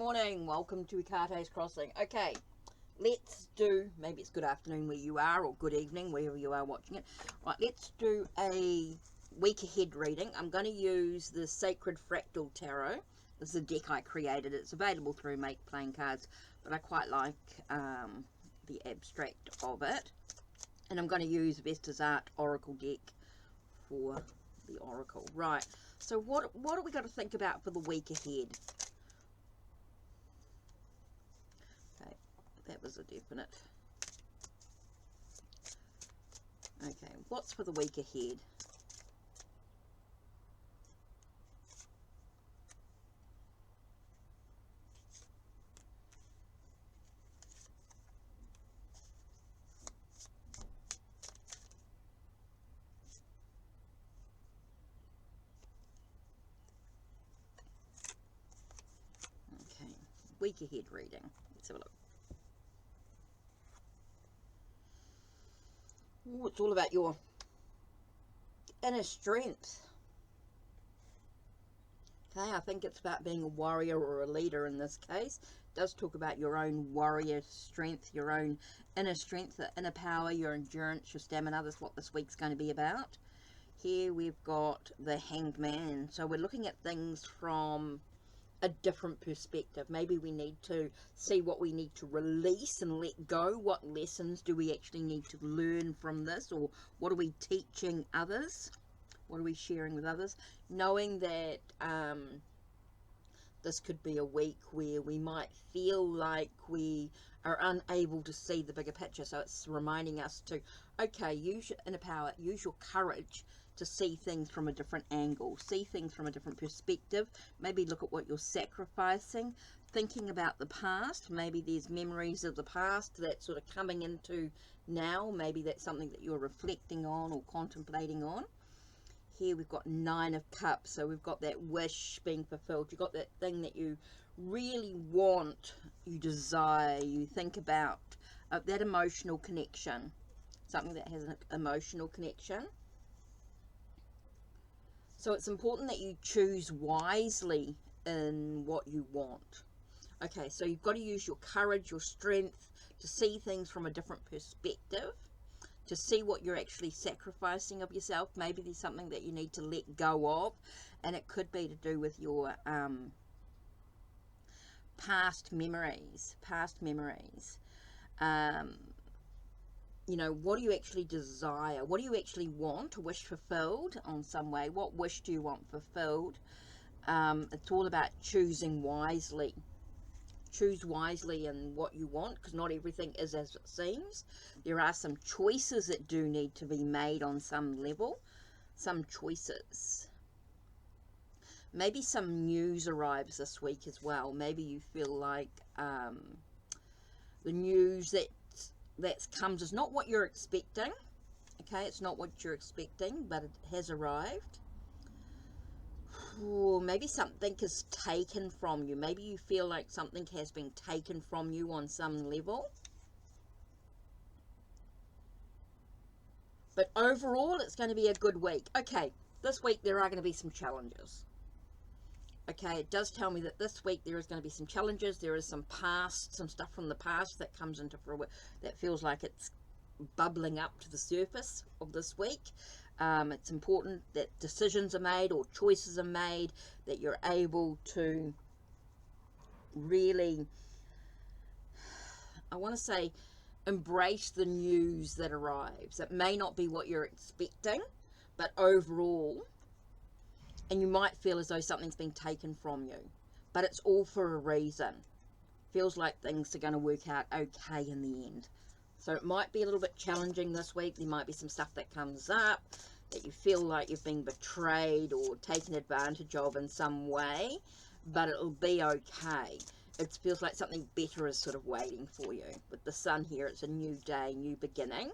morning. Welcome to Ekate's Crossing. Okay, let's do, maybe it's good afternoon where you are, or good evening wherever you are watching it. Right, let's do a week ahead reading. I'm going to use the Sacred Fractal Tarot. This is a deck I created. It's available through Make Playing Cards, but I quite like the abstract of it. And I'm going to use Vesta's Art Oracle deck for the Oracle. Right, so what have we got to think about for the week ahead? Okay, that was a definite. Okay, what's for the week ahead? Okay, week ahead reading. Let's have a look. Ooh, it's all about your inner strength. Okay, I think it's about being a warrior or a leader in this case. It does talk about your own warrior strength, your own inner strength, the inner power, your endurance, your stamina. That's what this week's going to be about. Here we've got the Hanged Man. So we're looking at things from a different perspective. Maybe we need to see what we need to release and let go. What lessons do we actually need to learn from this, or what are we teaching others? What are we sharing with others? Knowing that this could be a week where we might feel like we are unable to see the bigger picture. So it's reminding us to, okay, use your inner power, use your courage to see things from a different angle, see things from a different perspective. Maybe look at what you're sacrificing, thinking about the past. Maybe there's memories of the past that's sort of coming into now. Maybe that's something that you're reflecting on or contemplating on. Here we've got 9 of Cups, so we've got that wish being fulfilled. You've got that thing that you really want, you desire, you think about, that emotional connection, something that has an emotional connection. So it's important that you choose wisely in what you want. Okay, so you've got to use your courage, your strength to see things from a different perspective, to see what you're actually sacrificing of yourself. Maybe there's something that you need to let go of, and it could be to do with your past memories. You know, what do you actually desire? What do you actually want? A wish fulfilled on some way. What wish do you want fulfilled? It's all about choosing wisely. Choose wisely in what you want, because not everything is as it seems. There are some choices that do need to be made on some level. Some choices. Maybe some news arrives this week as well. Maybe you feel like the news that comes is not what you're expecting. Okay, it's not what you're expecting, but it has arrived. Or maybe something is taken from you. Maybe you feel like something has been taken from you on some level. But overall, it's going to be a good week. Okay, this week there are going to be some challenges. Okay, it does tell me that this week there is going to be some challenges. There is some stuff from the past that comes into that feels like it's bubbling up to the surface of this week. It's important that decisions are made or choices are made, that you're able to really, I want to say, embrace the news that arrives. It may not be what you're expecting, but overall, and you might feel as though something's been taken from you, but it's all for a reason. Feels like things are going to work out okay in the end. So it might be a little bit challenging this week. There might be some stuff that comes up that you feel like you've been betrayed or taken advantage of in some way, but it'll be okay. It feels like something better is sort of waiting for you. With the sun here, it's a new day, new beginning.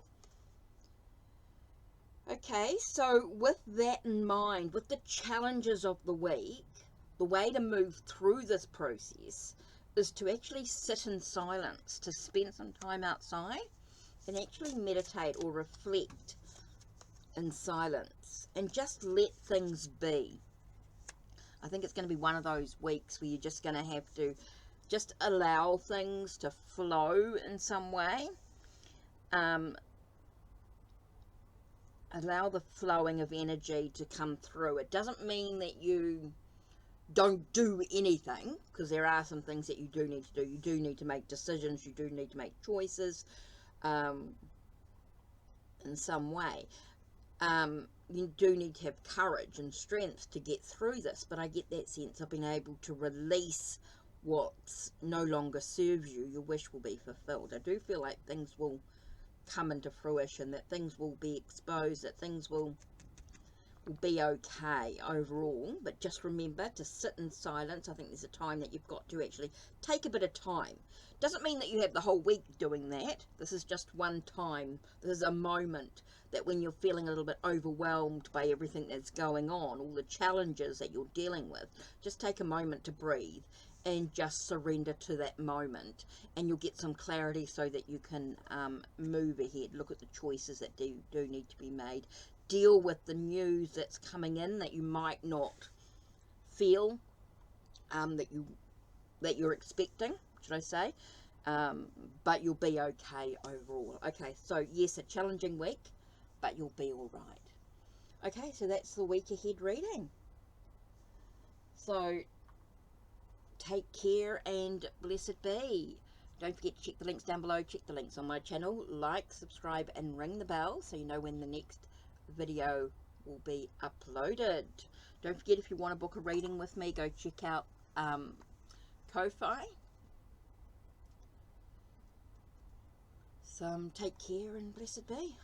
Okay, so with that in mind, with the challenges of the week, the way to move through this process is to actually sit in silence, to spend some time outside and actually meditate or reflect in silence and just let things be. I think it's going to be one of those weeks where you're just going to have to just allow things to flow in some way. Allow the flowing of energy to come through. It doesn't mean that you don't do anything, because there are some things that you do need to do. You do need to make decisions. You do need to make choices in some way. You do need to have courage and strength to get through this, but I get that sense of being able to release what no longer serves you. Your wish will be fulfilled. I do feel like things will come into fruition, that things will be exposed, that things will be okay overall. But just remember to sit in silence. I think there's a time that you've got to actually take a bit of time. Doesn't mean that you have the whole week doing that. This is just one time. This is a moment that when you're feeling a little bit overwhelmed by everything that's going on, all the challenges that you're dealing with, just take a moment to breathe and just surrender to that moment, and you'll get some clarity so that you can move ahead. Look at the choices that do need to be made. Deal with the news that's coming in that you might not feel that you're expecting, should I say, but you'll be okay overall. Okay, so yes, a challenging week, but you'll be all right. Okay, so that's the week ahead reading. So take care and blessed be. Don't forget to check the links down below. Check the links on my channel. Like, subscribe, and ring the bell so you know when the next video will be uploaded. Don't forget, if you want to book a reading with me, go check out Ko-Fi. So take care and blessed be.